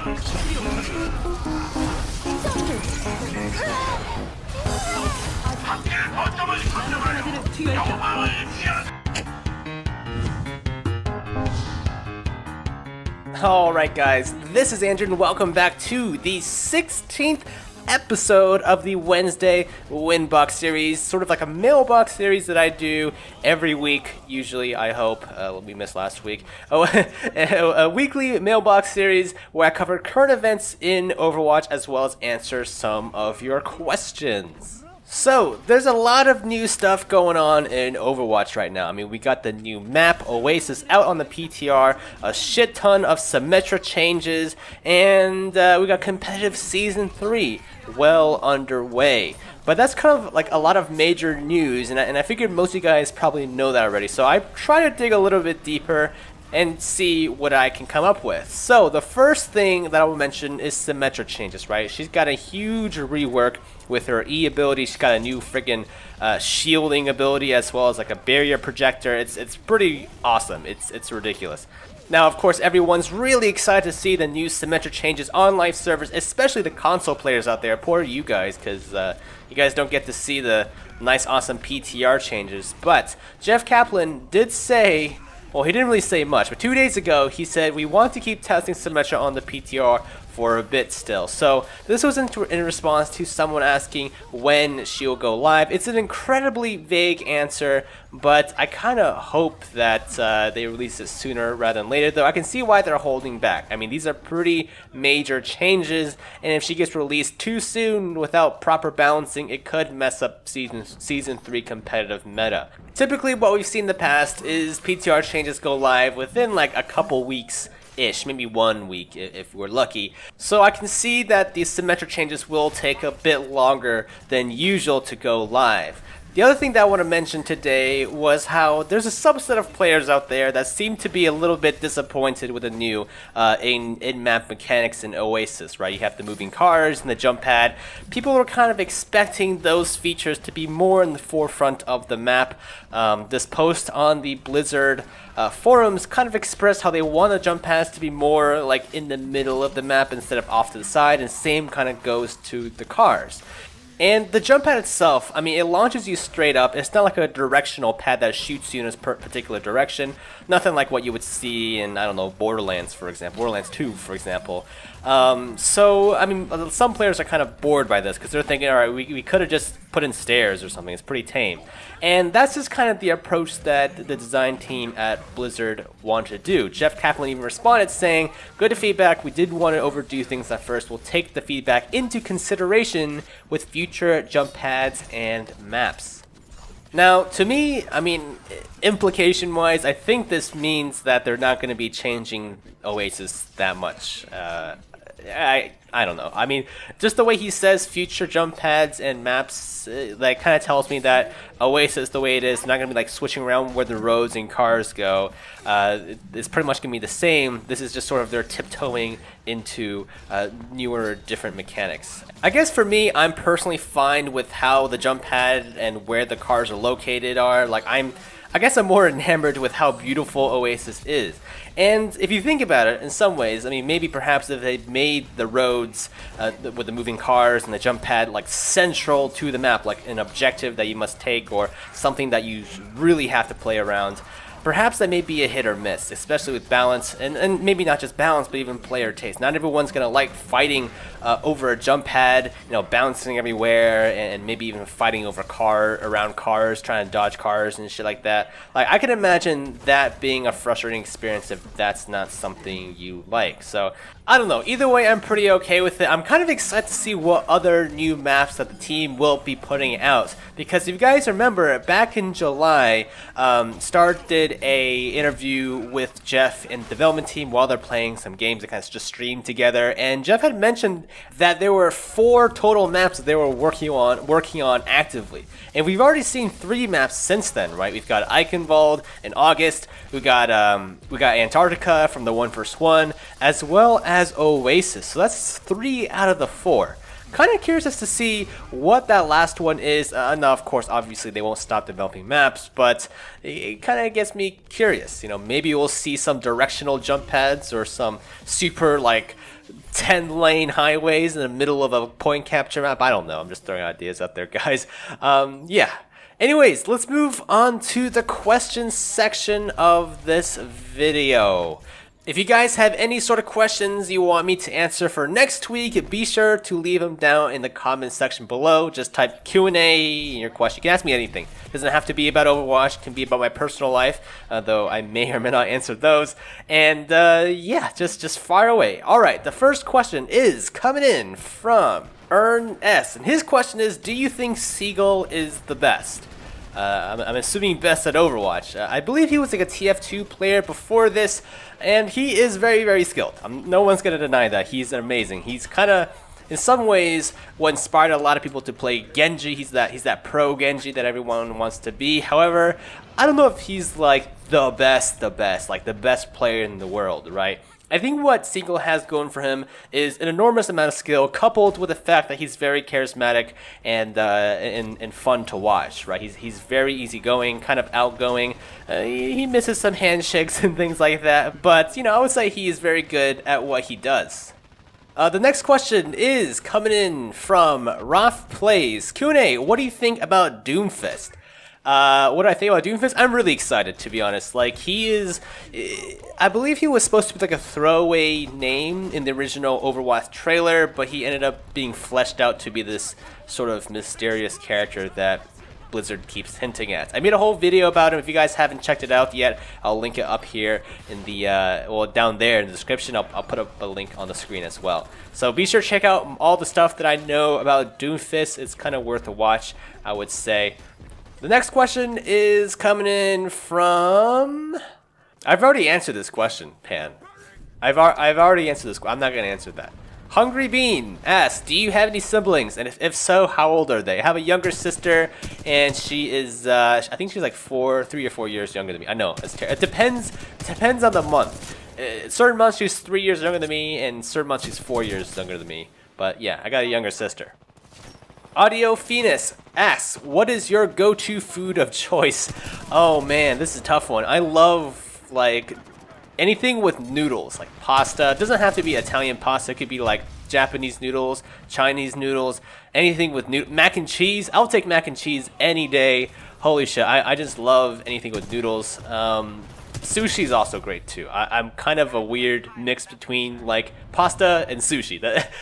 Alright guys, this is Andrew and welcome back to the 16th episode of the Wednesday wInbox series, sort of like a mailbox series that I do every week, usually, I hope. We missed last week. A weekly mailbox series where I cover current events in Overwatch as well as answer some of your questions. So, there's a lot of new stuff going on in Overwatch right now. I mean, we got the new map, Oasis, out on the PTR, a shit ton of Symmetra changes, and we got competitive Season 3 well underway. But that's kind of like a lot of major news, and I figured most of you guys probably know that already. So I try to dig a little bit deeper and see what I can come up with. So the first thing that I will mention is Symmetra changes, right? She's got a huge rework with her E ability. She's got a new freaking shielding ability as well as like a barrier projector. It's pretty awesome. It's ridiculous. Now, of course, everyone's really excited to see the new Symmetra changes on live servers, especially the console players out there. Poor you guys, because you guys don't get to see the nice, awesome PTR changes. But Jeff Kaplan did say, well, he didn't really say much, but 2 days ago he said we want to keep testing Symmetra on the PTR for a bit still. So this was in response to someone asking when she'll go live. It's an incredibly vague answer, but I kind of hope that they release it sooner rather than later, though I can see why they're holding back. I mean, these are pretty major changes, and if she gets released too soon without proper balancing, it could mess up Season 3 competitive meta. Typically, what we've seen in the past is PTR changes go live within like a couple weeks-ish, maybe 1 week if we're lucky. So I can see that these Symmetra changes will take a bit longer than usual to go live. The other thing that I want to mention today was how there's a subset of players out there that seem to be a little bit disappointed with the new in-map mechanics in Oasis, right? You have the moving cars and the jump pad. People are kind of expecting those features to be more in the forefront of the map. This post on the Blizzard forums kind of expressed how they want the jump pads to be more like in the middle of the map instead of off to the side, and same kind of goes to the cars. And the jump pad itself, I mean, it launches you straight up. It's not like a directional pad that shoots you in a particular direction. Nothing like what you would see in, I don't know, Borderlands, for example. Borderlands 2, for example. So, I mean, some players are kind of bored by this because they're thinking, all right, we could have just put in stairs or something. It's pretty tame. And that's just kind of the approach that the design team at Blizzard wanted to do. Jeff Kaplan even responded saying, good feedback, we did want to overdo things at first. We'll take the feedback into consideration with future jump pads and maps. Now, to me, I mean, implication-wise, I think this means that they're not going to be changing Oasis that much. I don't know. I mean, just the way he says future jump pads and maps, that kind of tells me that Oasis, the way it is, not going to be like switching around where the roads and cars go. It's pretty much going to be the same. This is just sort of their tiptoeing into newer, different mechanics. I guess for me, I'm personally fine with how the jump pad and where the cars are located are. Like, I guess I'm more enamored with how beautiful Oasis is. And if you think about it, in some ways, I mean, maybe perhaps if they made the roads with the moving cars and the jump pad like central to the map, like an objective that you must take or something that you really have to play around, perhaps that may be a hit or miss, especially with balance, and maybe not just balance, but even player taste. Not everyone's going to like fighting over a jump pad, you know, bouncing everywhere, and maybe even fighting over around cars, trying to dodge cars and shit like that. Like, I can imagine that being a frustrating experience if that's not something you like. So, I don't know. Either way, I'm pretty okay with it. I'm kind of excited to see what other new maps that the team will be putting out. Because if you guys remember, back in July, Star did a interview with Jeff and the development team while they're playing some games that kind of just streamed together. And Jeff had mentioned that there were 4 total maps that they were working on actively. And we've already seen 3 maps since then, right? We've got Eichenwald in August. We got Antarctica from the 1v1, as well as Oasis. So that's 3 out of the 4. Kind of curious as to see what that last one is. Now, of course, obviously they won't stop developing maps, but it kind of gets me curious. You know, maybe we'll see some directional jump pads or some super like 10-lane highways in the middle of a point capture map. I don't know. I'm just throwing ideas out there, guys. Yeah. Anyways, let's move on to the questions section of this video. If you guys have any sort of questions you want me to answer for next week, be sure to leave them down in the comment section below. Just type Q&A in your question. You can ask me anything. It doesn't have to be about Overwatch. It can be about my personal life, though I may or may not answer those. And yeah, just fire away. All right, the first question is coming in from Earn S. And his question is, do you think Seagull is the best? I'm assuming best at Overwatch. I believe he was like a TF2 player before this, and he is very, very skilled. No one's going to deny that. He's amazing. He's kind of, in some ways, what inspired a lot of people to play Genji. He's that pro Genji that everyone wants to be. However, I don't know if he's like the best, like the best player in the world, right? I think what Seagull has going for him is an enormous amount of skill, coupled with the fact that he's very charismatic and fun to watch, right? He's very easygoing, kind of outgoing. He misses some handshakes and things like that, but you know, I would say he is very good at what he does. The next question is coming in from Raf Plays. Q&A, what do you think about Doomfist? What do I think about Doomfist? I'm really excited, to be honest. Like, he is, I believe he was supposed to be like a throwaway name in the original Overwatch trailer, but he ended up being fleshed out to be this sort of mysterious character that Blizzard keeps hinting at. I made a whole video about him. If you guys haven't checked it out yet, I'll link it up here in the, well, down there in the description. I'll put up a link on the screen as well. So be sure to check out all the stuff that I know about Doomfist. It's kind of worth a watch, I would say. The next question is coming in from... I've already answered this question, Pan. I've already answered this. I'm not going to answer that. Hungry Bean asks, do you have any siblings? And if so, how old are they? I have a younger sister, and she is, I think she's like 3 or 4 years younger than me. I know, it depends on the month. Certain months she's 3 years younger than me, and certain months she's 4 years younger than me. But yeah, I got a younger sister. Audio Phoenix asks, what is your go-to food of choice? Oh man, this is a tough one. I love like anything with noodles, like pasta. It doesn't have to be Italian pasta. It could be like Japanese noodles, Chinese noodles, anything with mac and cheese. I'll take mac and cheese any day. Holy shit, I just love anything with noodles. Sushi is also great too. I'm kind of a weird mix between like pasta and sushi.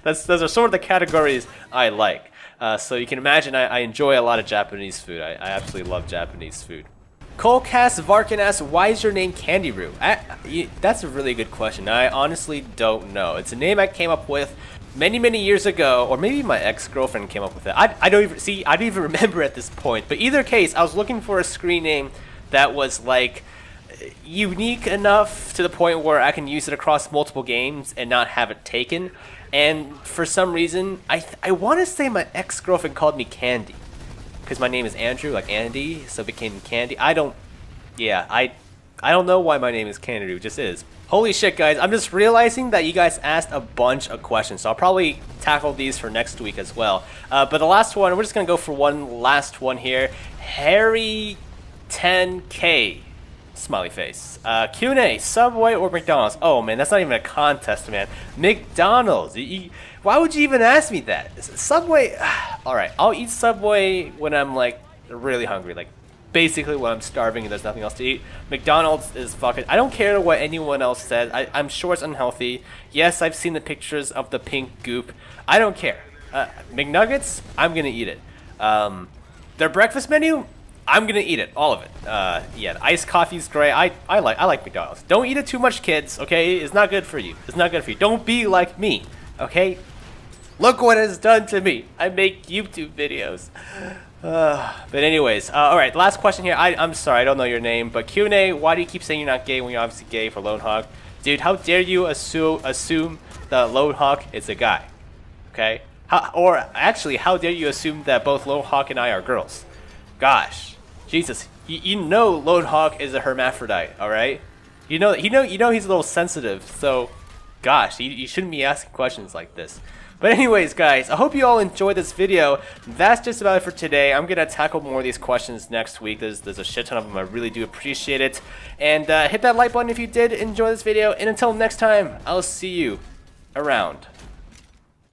Those are sort of the categories I like. So you can imagine I enjoy a lot of Japanese food. I absolutely love Japanese food. Colcast Varkin asks, why is your name Candy Roo? That's a really good question. I honestly don't know. It's a name I came up with many years ago, or maybe my ex-girlfriend came up with it. I don't even remember at this point. But either case, I was looking for a screen name that was like unique enough to the point where I can use it across multiple games and not have it taken. And for some reason, I want to say my ex-girlfriend called me Candy, because my name is Andrew, like Andy, so it became Candy. I don't know why my name is Candy, it just is. Holy shit, guys, I'm just realizing that you guys asked a bunch of questions, so I'll probably tackle these for next week as well. But the last one, we're just going to go for one last one here. Harry 10K. Smiley face. Q&A, Subway or McDonald's? Oh man, that's not even a contest, man. McDonald's. Why would you even ask me that? Subway. Alright, I'll eat Subway when I'm like really hungry. Like basically when I'm starving and there's nothing else to eat. McDonald's is fucking... I don't care what anyone else says. I'm sure it's unhealthy. Yes, I've seen the pictures of the pink goop. I don't care. McNuggets, I'm gonna eat it. Their breakfast menu, I'm gonna eat it, all of it. Yeah, the iced coffee's great. I like McDonald's. Don't eat it too much, kids. Okay, it's not good for you. It's not good for you. Don't be like me. Okay. Look what it's done to me. I make YouTube videos. But anyways, all right. Last question here. I'm sorry, I don't know your name, but Q&A. Why do you keep saying you're not gay when you're obviously gay for Lone Hawk? Dude, how dare you assume that Lone Hawk is a guy? Okay. Or actually, how dare you assume that both Lone Hawk and I are girls? Gosh. Jesus, you know Lone Hawk is a hermaphrodite, all right? You know he's a little sensitive, so gosh, you shouldn't be asking questions like this. But anyways, guys, I hope you all enjoyed this video. That's just about it for today. I'm gonna tackle more of these questions next week. There's a shit ton of them. I really do appreciate it. And hit that like button if you did enjoy this video. And until next time, I'll see you around.